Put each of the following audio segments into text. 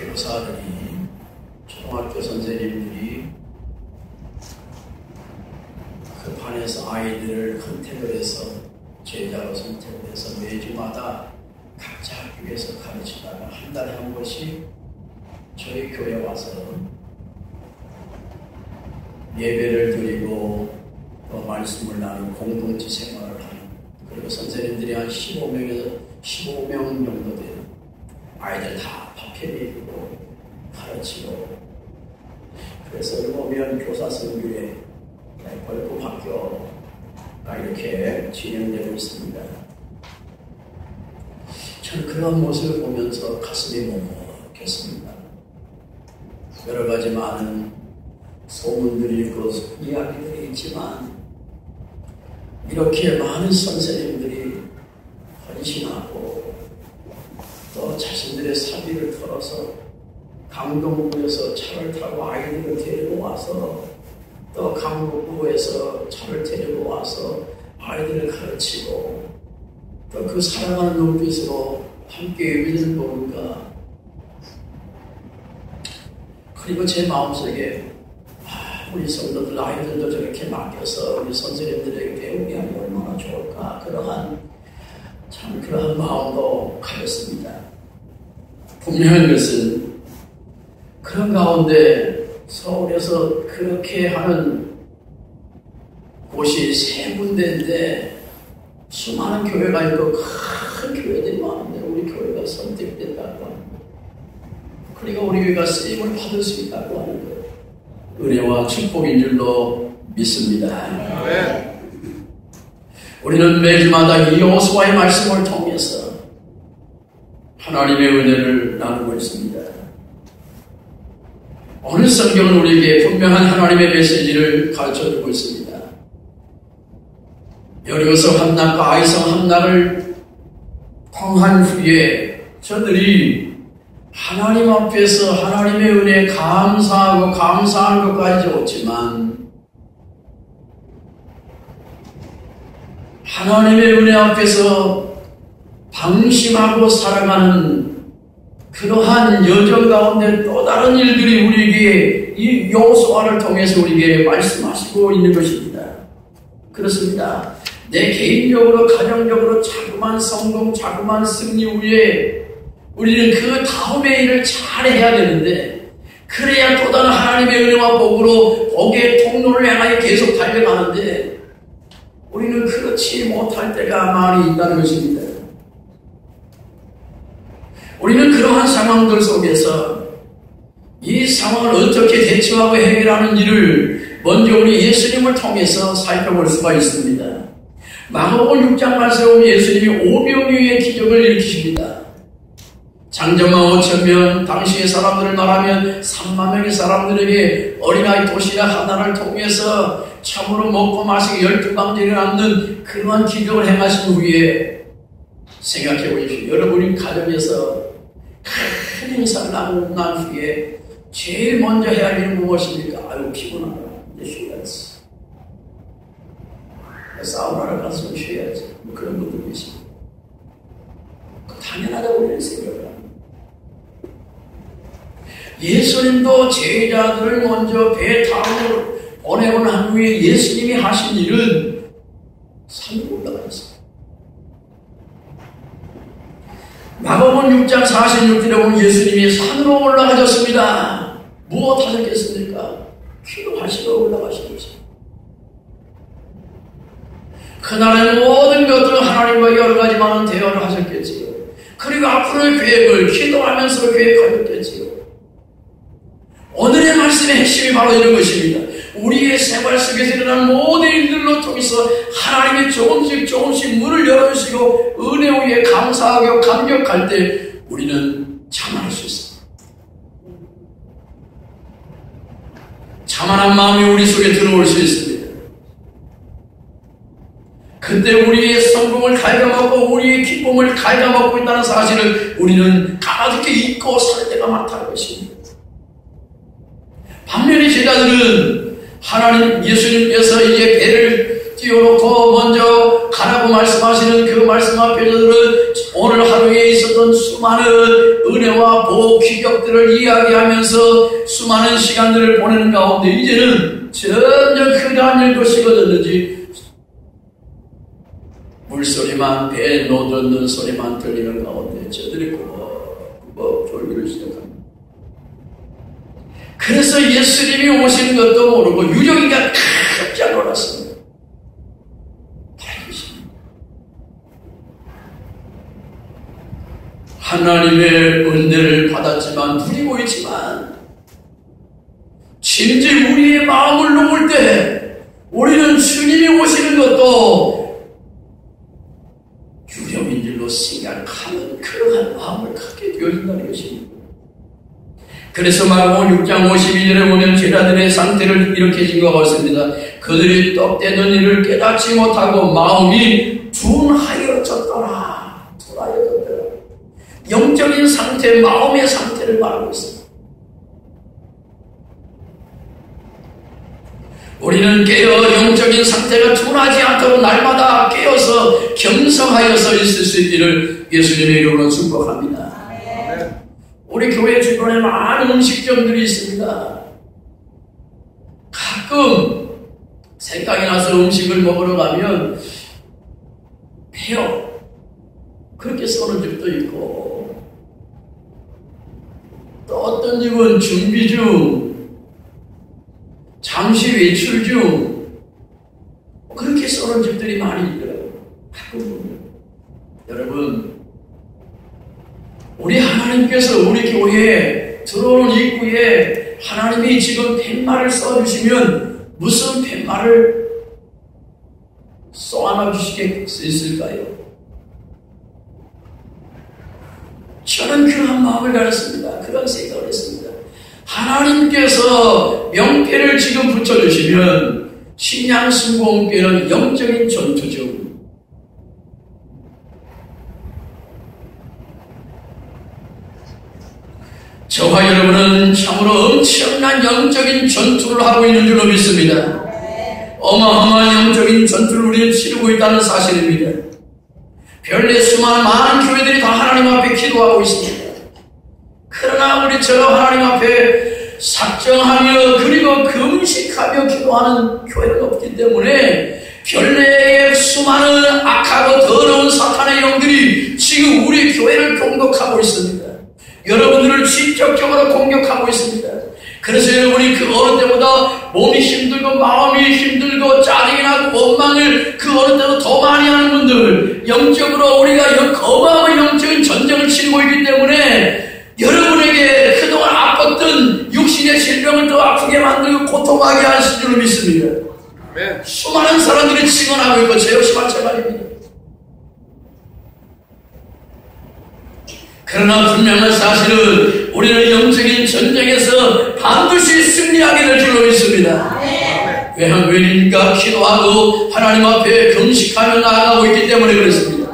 교사들이, 초등학교 선생님들이 그 반에서 아이들을 선택을 해서, 제자로 선택을 해서 매주마다 각자 학교에서 가르치다가 한 달에 한 번씩 저희 교회에 와서 예배를 드리고 또 말씀을 나누고 공동체 생활을 하는, 그리고 선생님들이 한 15명 정도 되는 아이들 다 밥해드리고 가르치고, 그래서 보면 교사선교회 벌금 학교가 이렇게 진행되고 있습니다. 저는 그런 모습을 보면서 가슴이 먹먹했습니다. 여러 가지 많은 소문들이 있고 이야기들이 있지만, 이렇게 많은 선생님들이 헌신하고 또 자신들의 사비를 털어서 강동구에서 차를 타고 아이들을 데리고 와서, 또 강북구에서 차를 데리고 와서 아이들을 가르치고, 또 그 사랑하는 눈빛으로 함께 예배를 보는가. 그리고 제 마음속에 우리 성도들 아이들도 저렇게 맡겨서 우리 선생님들에게 배우게 하면 얼마나 좋을까, 그러한 마음도 가졌습니다. 분명한 것은 그런 가운데 서울에서 그렇게 하는 곳이 3군데인데 수많은 교회가 있고 큰 교회들이 많은데 우리 교회가 선택된다고 하는 것, 그리고 우리 교회가 쓰임을 받을 수 있다고 하는 것, 은혜와 축복인 줄로 믿습니다. 네. 우리는 매주마다 이 여호수아의 말씀을 통해서 하나님의 은혜를 나누고 있습니다. 오늘 성경은 우리에게 분명한 하나님의 메시지를 가르쳐주고 있습니다. 여리고성 함락과 아이성 함락을 통한 후에 저들이 하나님 앞에서 하나님의 은혜에 감사하고 감사하는 것까지 좋지만, 하나님의 은혜 앞에서 방심하고 살아가는 그러한 여정 가운데 또 다른 일들이 우리에게 이 여호수아를 통해서 우리에게 말씀하시고 있는 것입니다. 그렇습니다. 내 개인적으로 가정적으로 자그만 성공, 자그만 승리 후에 우리는 그 다음의 일을 잘해야 되는데, 그래야 또 다른 하나님의 은혜와 복으로 복의 통로를 향하여 계속 달려가는데 우리는 그렇지 못할 때가 많이 있다는 것입니다. 우리는 그러한 상황들 속에서 이 상황을 어떻게 대처하고 해결하는 일을 먼저 우리 예수님을 통해서 살펴볼 수가 있습니다. 마가복음 6장 말씀에 보면 예수님이 5병유의 기적을 일으키십니다. 장정만 5,000명, 당시의 사람들을 말하면 3만 명의 사람들에게 어린아이 도시락 하나를 통해서 참으로 먹고 마시고 12방들이 남는 그러한 기적을 행하신 후에 생각해 보십시오. 여러분이 가정에서 큰 행사를 나누고 난 후에 제일 먼저 해야 할 일은 무엇입니까? 아유, 피곤하다. 이제 쉬어야지. 사우나를 가서 쉬어야지. 뭐 그런 분들 계십니다. 당연하다고 우리는 생각을 합니다. 예수님도 제자들을 먼저 배 타고 보내고 난 후에 예수님이 하신 일은 산으로 올라가셨습니다. 마가복음 6장 46절에 보면 예수님이 산으로 올라가셨습니다. 무엇 하셨겠습니까? 기도하시러 올라가신 것입니다. 그날의 모든 것들은 하나님과 여러 가지 많은 대화를 하셨겠지요. 그리고 앞으로의 계획을 기도하면서 계획하셨겠지요. 오늘의 말씀의 핵심이 바로 이런 것입니다. 우리의 생활 속에서 일어나는 모든 일들로 통해서 하나님이 조금씩 문을 열어주시고 은혜 위에 감사하고 감격할 때 우리는 자만할 수 있습니다. 자만한 마음이 우리 속에 들어올 수 있습니다. 그때 우리의 성공을 갉아먹고 우리의 기쁨을 갉아먹고 있다는 사실을 우리는 가만히 잊고 살 때가 많다는 것입니다. 반면에 제자들은 하나님 예수님께서 이제 배를 띄워놓고 먼저 가라고 말씀하시는 그 말씀 앞에 저들은 오늘 하루에 있었던 있었던 수많은 은혜와 보호 기적들을 이야기하면서 수많은 시간들을 보내는 가운데 이제는 전혀 그러한 일도 식어졌는지 물소리만, 배 노젓는 소리만 들리는 가운데 저들이 꾸벅꾸벅 졸기를 시작합니다. 그래서 예수님이 오시는 것도 모르고 유령이가 깜짝 놀랐습니다. 하나님의 은혜를 받았지만 누리고 있지만 진지 우리의 마음을 놓을 때 우리는 주님이 오시는 것도 유령인 줄로 생각하는 그러한 마음을 갖게 되어진다는 것입니다. 그래서 마가복음 6장 52절에 보면 제자들의 상태를 이렇게 증거하고 있습니다. 그들이 떡대던 일을 깨닫지 못하고 마음이 둔하여졌더라. 영적인 상태, 마음의 상태를 말하고 있습니다. 우리는 깨어 영적인 상태가 둔하지 않도록 날마다 깨어서 경성하여서 있을 수 있기를 예수님의 이름으로 축복합니다. 우리 교회 주변에 많은 음식점들이 있습니다. 가끔 생각이 나서 음식을 먹으러 가면 배요. 그렇게 써는 집도 있고 또 어떤 집은 준비 중, 잠시 외출 중 그렇게 써는 집들이 많이 있더라고요. 가끔 여러분 우리 하나님께서 우리 교회에 들어오는 입구에 하나님이 지금 팻말을 써주시면 무슨 팻말을 쏘아놔 주시게 있을까요? 저는 그런 마음을 가졌습니다. 그런 생각을 했습니다. 하나님께서 명패를 지금 붙여주시면 신앙순공교회는 영적인 전투죠. 저와 여러분은 참으로 엄청난 영적인 전투를 하고 있는 줄로 믿습니다. 어마어마한 영적인 전투를 우리는 치르고 있다는 사실입니다. 별내 수많은 많은 교회들이 다 하나님 앞에 기도하고 있습니다. 그러나 우리처럼 하나님 앞에 작정하며 그리고 금식하며 기도하는 교회는 없기 때문에 별내의 수많은 악하고 더러운 사탄의 영들이 지금 우리 교회를 공격하고 있습니다. 여러분들을 직접적으로 공격하고 있습니다. 그래서 여러분이 그 어느 때보다 몸이 힘들고 마음이 힘들고 짜증이 나고 원망을 그 어느 때보다 더 많이 하는 분들, 영적으로 우리가 어마어마한 영적인 전쟁을 치르고 있기 때문에 여러분에게 그동안 아팠던 육신의 질병을 더 아프게 만들고 고통하게 하실 줄로 믿습니다. 네. 수많은 사람들이 증언하고 있고 저 역시 마찬가지입니다. 그러나 분명한 사실은 우리는 영적인 전쟁에서 반드시 승리하게 될 줄로 믿습니다. 왜냐하면 기도하고 하나님 앞에 금식하며 나아가고 있기 때문에 그렇습니다.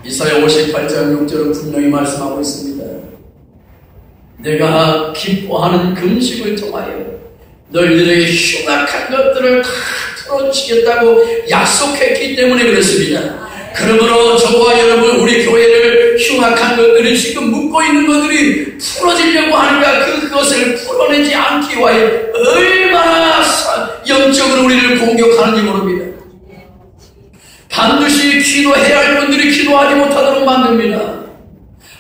이사야 58장 6절은 분명히 말씀하고 있습니다. 내가 기뻐하는 금식을 통하여 너희들에게 흉악한 것들을 다 풀어주시겠다고 약속했기 때문에 그렇습니다. 그러므로 저와 여러분 우리 교회를 흉악한 것들이 지금 묶고 있는 것들이 풀어지려고 하니까 그것을 풀어내지 않기 위하여 얼마나 영적으로 우리를 공격하는지 모릅니다. 반드시 기도해야 할 분들이 기도하지 못하도록 만듭니다.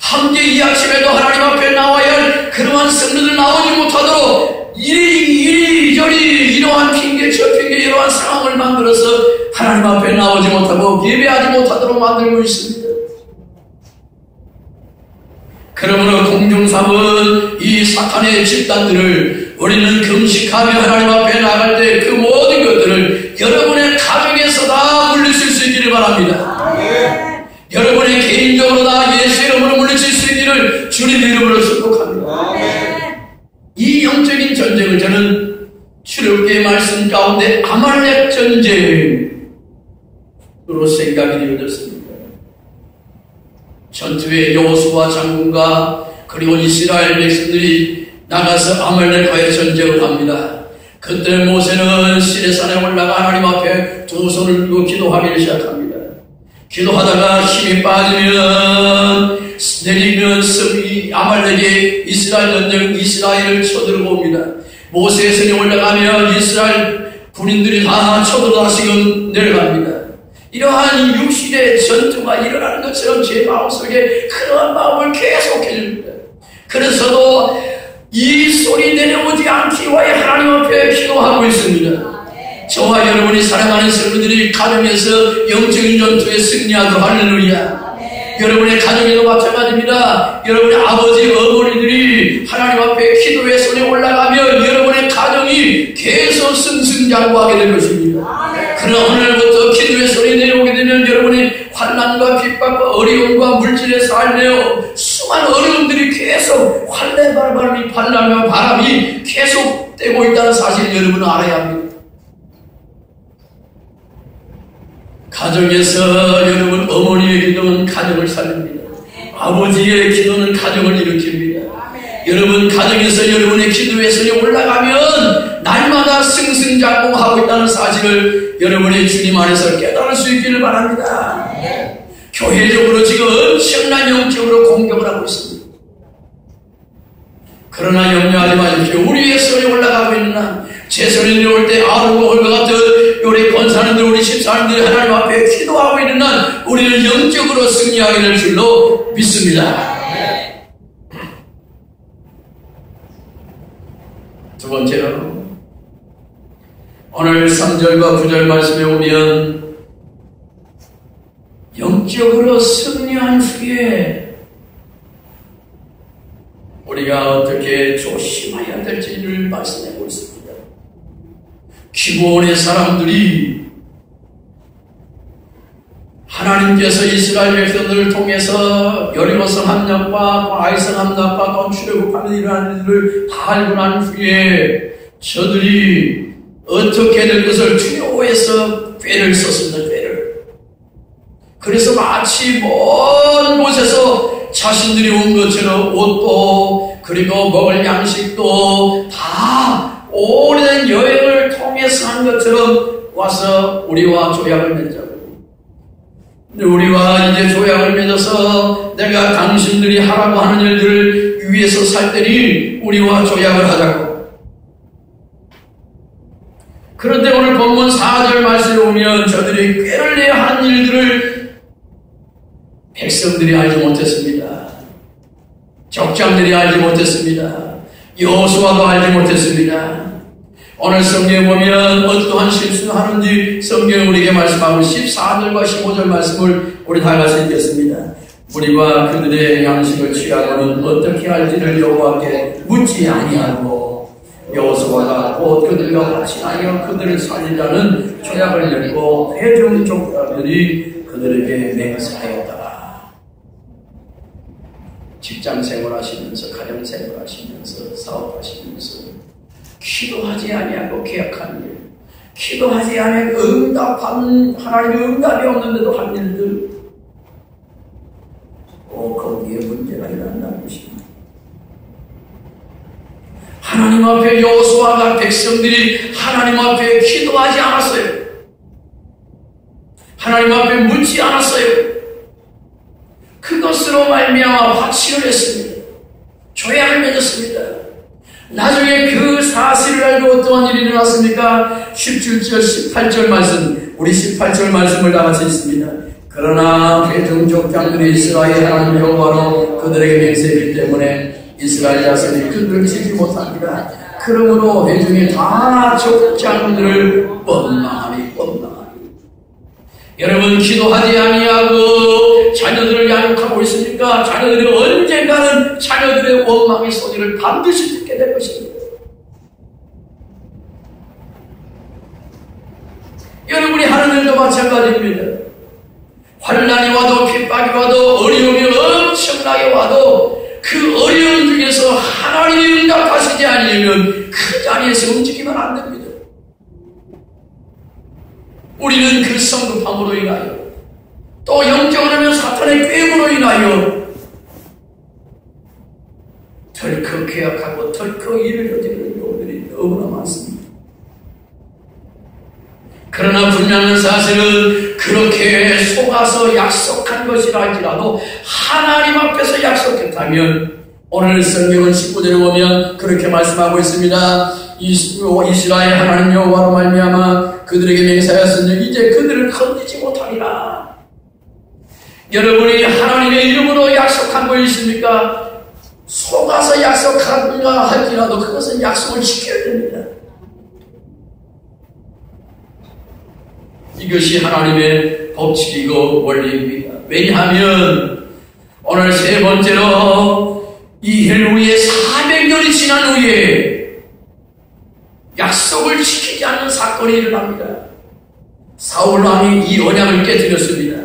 함께 이 아침에도 하나님 앞에 나와야 할 그러한 성도들 나오지 못하도록 이리저리 이러한 핑계 저 핑계 이러한 상황을 만들어서 하나님 앞에 나오지 못하고 예배하지 못하도록 만들고 있습니다. 그러므로 공중삼은 이 사탄의 집단들을 우리는 금식하며 하나님 앞에 나갈 때 그 모든 것들을 여러분의 가정에서 다 물리칠 수 있기를 바랍니다. 여러분의 개인적으로 다 예수의 이름으로 물리칠 수 있기를 주님 이름으로 축복합니다. 이 영적인 전쟁을 저는 출애굽기의 말씀 가운데 아말렉 전쟁으로 생각이 되어졌습니다. 전투에 여호수아 장군과 그리고 이스라엘 백성들이 나가서 아말렉과의 전쟁을 합니다. 그때 모세는 시내산에 올라가 하나님 앞에 두 손을 들고 기도하기를 시작합니다. 기도하다가 힘이 빠지면 내리면 아말렉이 이스라엘 전쟁 이스라엘을 쳐들어옵니다. 모세의 손이 올라가면 이스라엘 군인들이 다 쳐들어 다시금 내려갑니다. 이러한 육신의 전투가 일어나는 것처럼 제 마음속에 그러한 마음을 계속해 줍니다. 그래서도 이 소리 내려오지 않기 위해 하나님 앞에 기도하고 있습니다. 저와 여러분이 사랑하는 성도들이 가정에서 영적인 전투에 승리하도록 할렐루야. 여러분의 가정에도 마찬가지입니다. 여러분의 아버지, 어머니들이 하나님 앞에 기도의 손에 올라가면 여러분의 가정이 계속 승승장구하게 될 것입니다. 그러나 오늘부터 기도의 손이 내려오게 되면 여러분의 환난과 핍박과 어려움과 물질의 삶에 수많은 어려움들이 계속 환난바람이 반나며 바람이 계속 떼고 있다는 사실을 여러분은 알아야 합니다. 가정에서 여러분 어머니의 기도는 가정을 살립니다. 아버지의 기도는 가정을 일으킵니다. 여러분 가정에서 여러분의 기도의 손이 올라가면 날마다 승승장구하고 있다는 사실을 여러분의 주님 안에서 깨달을 수 있기를 바랍니다. 교회적으로 지금 엄청난 영적으로 공격을 하고 있습니다. 그러나 염려하지 마십시오. 우리의 손이 올라가고 있는 한 제 손이 내려올 때 아론과 홀과 같은 우리 권사님들 우리 집사님들이 하나님 앞에 기도하고 있는 한 우리는 영적으로 승리하게 될 줄로 믿습니다. 두 번째로 오늘 3절과 9절 말씀에 오면 영적으로 승리한 후에 우리가 어떻게 조심해야 될지를 말씀하고 있습니다. 기브온의 사람들이 하나님께서 이스라엘 백성들을 통해서 여리고성 함락과 아이성 함락과 또 출애굽하는 이러한 일들을 다 알고 난 후에 저들이 어떻게 될 것을 두려워해서 꾀를 썼습니다. 꾀를. 그래서 마치 먼 곳에서 자신들이 온 것처럼 옷도 그리고 먹을 양식도 다 오랜 여행을 통해서 한 것처럼 와서 우리와 조약을 맺자고. 우리와 이제 조약을 맺어서 내가 당신들이 하라고 하는 일들을 위해서 살 때니 우리와 조약을 하자고. 그런데 오늘 본문 4절 말씀에 보면 저들이 꾀를 내야 하는 일들을 백성들이 알지 못했습니다. 족장들이 알지 못했습니다. 여호수아도 알지 못했습니다. 오늘 성경에 보면 어떠한 실수를 하는지 성경이 우리에게 말씀하고 14절과 15절 말씀을 우리 다 같이 읽겠습니다. 우리가 그들의 양식을 취하고는 어떻게 할지를 여호와께 묻지 아니하고 여호수아가 곧 그들과 같이 하여 그들을 살리자는 조약을 열고 회중 족장들이 그들에게 맹세하였더라. 직장 생활하시면서 가정 생활하시면서 사업하시면서 기도하지 아니하고 계약한 일, 기도하지 아니하고 하나님의 응답이 없는데도 한 일들, 거기에 문제가 일어난다는 것입니다. 하나님 앞에 여호수아가 백성들이 하나님 앞에 기도하지 않았어요. 하나님 앞에 묻지 않았어요. 그것으로 말미암아 확신을 했습니다. 조약을 맺었습니다. 나중에 그 사실을 알고 어떠한 일이 일어났습니까? 17절, 18절 말씀, 우리 18절 말씀을 다 같이 읽습니다. 그러나 회중 족장들이 이스라엘 하나님 여호와로 그들에게 맹세했기 때문에 이스라엘 자손이 그들을 지지 못합니다. 그러므로 회중이 다 족장들을 원망하니. 여러분 기도하지 아니하고 자녀들을 양육하고 있으니까 자녀들이 언젠가는 자녀들의 원망의 소리를 반드시 듣게 될 것입니다. 여러분이 하는 일도 마찬가지입니다. 환난이 와도 핍박이 와도 어려움이 엄청나게 와도 그 어려움 중에서 하나님이 응답하시지 않으면 그 자리에서 움직이면 안 됩니다. 우리는 그 성급함으로 인하여 또 영적으로 하면 사탄의 꾀임으로 인하여 덜컥 계약하고 덜컥 일을 저지르는 경우들이 너무나 많습니다. 그러나 분명한 사실은 그렇게 속아서 약속한 것이라 할지라도 하나님 앞에서 약속했다면 오늘 성경은 19절에 보면 그렇게 말씀하고 있습니다. 이스라엘 하나님 여호와로 말미암아 그들에게 맹세하였으니 이제 그들을 건지지 못하리라. 여러분이 하나님의 이름으로 약속한 거 있습니까? 속아서 약속한가 할지라도 그것은 약속을 지켜야 됩니다. 이것이 하나님의 법칙이고 원리입니다. 왜냐하면 오늘 세 번째로 이 일 후에 400년이 지난 후에 약속을 지키지 않는 사건이 일어납니다. 사울 왕이 이 언약을 깨뜨렸습니다.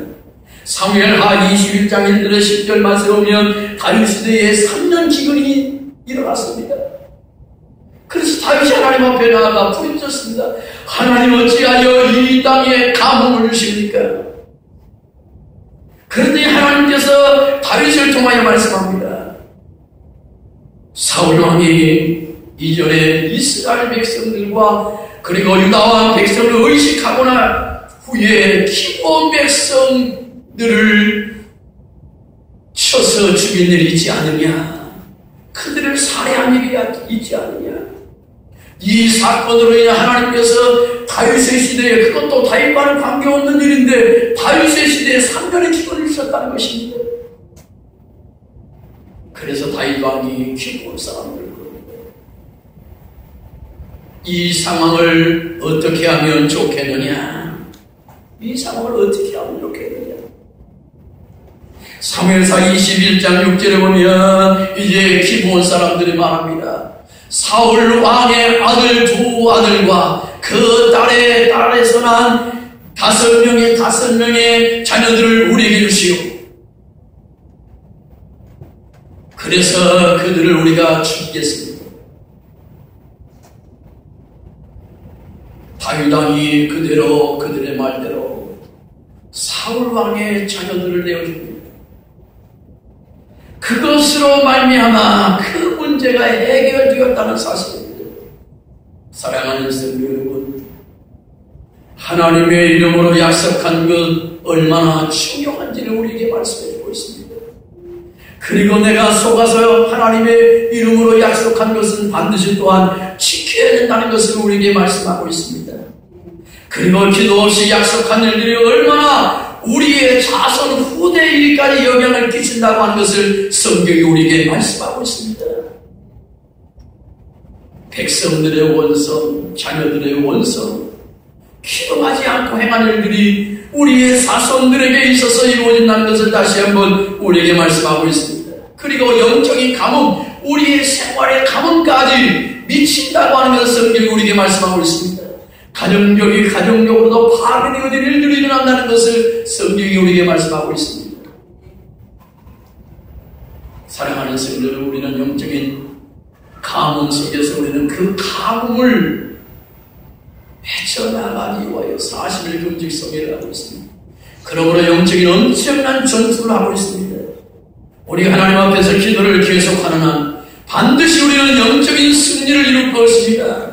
사무엘하 21장 1절에 10절 말씀에 보면 다윗 시대에 3년 기근이 일어났습니다. 그래서 다윗이 하나님 앞에 나아가 부르짖었습니다. 하나님 어찌하여 이 땅에 가뭄을 주십니까? 그런데 하나님께서 다윗을 통하여 말씀합니다. 사울 왕이 이전에 이스라엘 백성들과 그리고 유다와 백성을 의식하고 난 후에 기본 백성들을 쳐서 죽인 일이 있지 않느냐? 그들을 살해한 일이 있지 않느냐? 이 사건으로 인해 하나님께서 다윗의 시대에, 그것도 다윗과는 관계없는 일인데 다윗의 시대에 3년의 기근을 주셨다는 것입니다. 그래서 다윗 왕이 기쁜 사람들, 이 상황을 어떻게 하면 좋겠느냐? 이 상황을 어떻게 하면 좋겠느냐? 사무엘상 21장 6절에 보면 이제 기브온 사람들이 말합니다. 사울 왕의 아들 두 아들과 그 딸에서 난 5명의 자녀들을 우리에게 주시오. 그래서 그들을 우리가 죽이겠습니다. 다윗 왕이 그대로 그들의 말대로 사울 왕의 자녀들을 내어줍니다. 그것으로 말미암아 그 문제가 해결되었다는 사실입니다. 사랑하는 성도 여러분, 하나님의 이름으로 약속한 것 얼마나 중요한지를 우리에게 말씀해주고 있습니다. 그리고 내가 속아서 하나님의 이름으로 약속한 것은 반드시 또한 지켜야 된다는 것을 우리에게 말씀하고 있습니다. 그리고 기도 없이 약속한 일들이 얼마나 우리의 자손 후대 일까지 영향을 끼친다고 하는 것을 성경이 우리에게 말씀하고 있습니다. 백성들의 원성, 자녀들의 원성, 기도하지 않고 행한 일들이 우리의 자손들에게 있어서 이루어진다는 것을 다시 한번 우리에게 말씀하고 있습니다. 그리고 영적인 가뭄, 우리의 생활의 가뭄까지 미친다고 하는 것을 성경이 우리에게 말씀하고 있습니다. 가정적으로도 파괴되어진 일들이 일어난다는 것을 성경이 우리에게 말씀하고 있습니다. 사랑하는 성도들, 우리는 영적인 가뭄 속에서 우리는 그 가뭄을 헤쳐나가기 위하여 40일 금식 성회를 하고 있습니다. 그러므로 영적인 엄청난 전투를 하고 있습니다. 우리가 하나님 앞에서 기도를 계속하는 한 반드시 우리는 영적인 승리를 이룰 것입니다.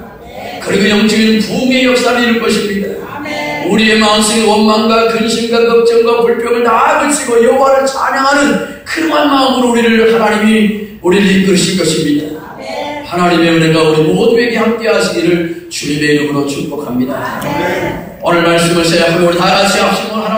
그리고 영적인 부흥의 역사를 이룰 것입니다. 우리의 마음속에 원망과 근심과 걱정과 불평을 다 그치고 여호와를 찬양하는 그러한 마음으로 하나님이 우리를 이끌으실 것입니다. 하나님의 은혜가 우리 모두에게 함께 하시기를 주님의 이름으로 축복합니다. 오늘 말씀을 시작하고 우리 다 같이 합심을 하나